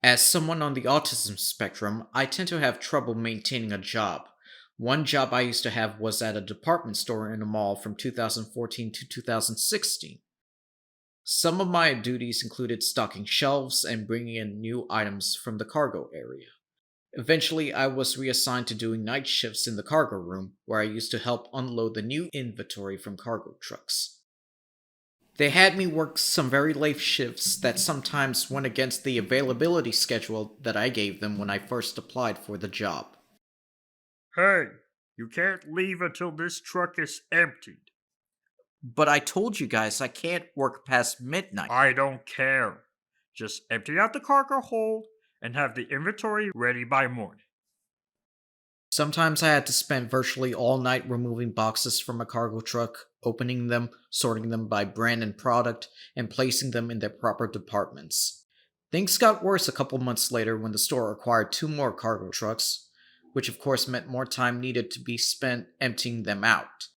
As someone on the autism spectrum, I tend to have trouble maintaining a job. One job I used to have was at a department store in a mall from 2014 to 2016. Some of my duties included stocking shelves and bringing in new items from the cargo area. Eventually, I was reassigned to doing night shifts in the cargo room, where I used to help unload the new inventory from cargo trucks. They had me work some very late shifts that sometimes went against the availability schedule that I gave them when I first applied for the job. Hey, you can't leave until this truck is emptied. But I told you guys I can't work past midnight. I don't care. Just empty out the cargo hold and have the inventory ready by morning. Sometimes I had to spend virtually all night removing boxes from a cargo truck, opening them, sorting them by brand and product, and placing them in their proper departments. Things got worse a couple months later when the store acquired two more cargo trucks, which of course meant more time needed to be spent emptying them out.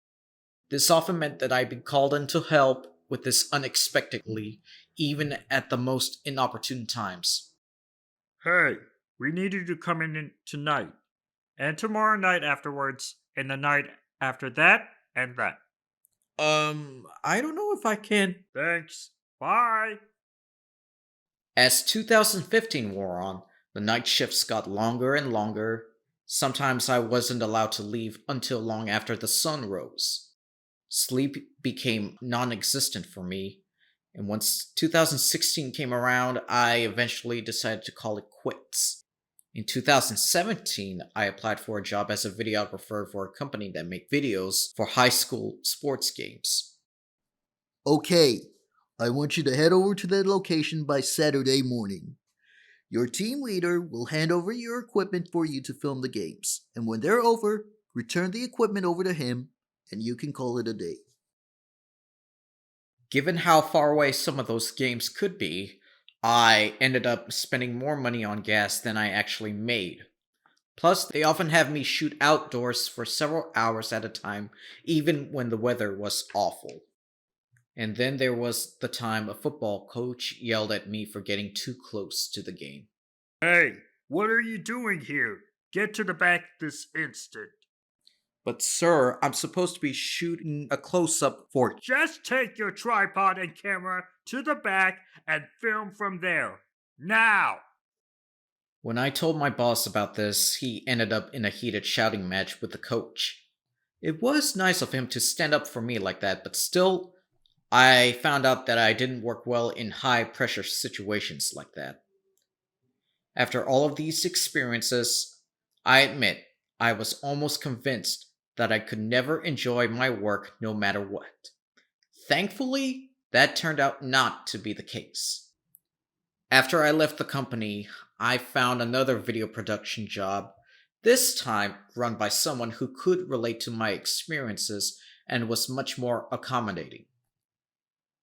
This often meant that I'd be called in to help with this unexpectedly, even at the most inopportune times. Hey, we need you to come in tonight, and tomorrow night afterwards, and the night after that, and that. I don't know if I can. Thanks. Bye. As 2015 wore on, the night shifts got longer and longer. Sometimes I wasn't allowed to leave until long after the sun rose. Sleep became non existent for me, and once 2016 came around, I eventually decided to call it quits. In 2017, I applied for a job as a videographer for a company that made videos for high school sports games. Okay, I want you to head over to that location by Saturday morning. Your team leader will hand over your equipment for you to film the games, and when they're over, return the equipment over to him, and you can call it a day. Given how far away some of those games could be, I ended up spending more money on gas than I actually made. Plus, they often have me shoot outdoors for several hours at a time, even when the weather was awful. And then there was the time a football coach yelled at me for getting too close to the game. Hey, what are you doing here? Get to the back this instant. But, sir, I'm supposed to be shooting a close up for. Just take your tripod and camera to the back and film from there. Now! When I told my boss about this, he ended up in a heated shouting match with the coach. It was nice of him to stand up for me like that, but still, I found out that I didn't work well in high pressure situations like that. After all of these experiences, I admit I was almost convinced that I could never enjoy my work no matter what. Thankfully, that turned out not to be the case. After I left the company, I found another video production job, this time run by someone who could relate to my experiences and was much more accommodating.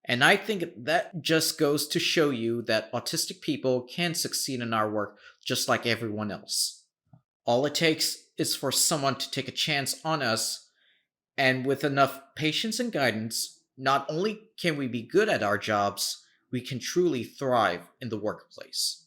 And I think that just goes to show you that autistic people can succeed in our work just like everyone else. All it takes is for someone to take a chance on us, and with enough patience and guidance, not only can we be good at our jobs, we can truly thrive in the workplace.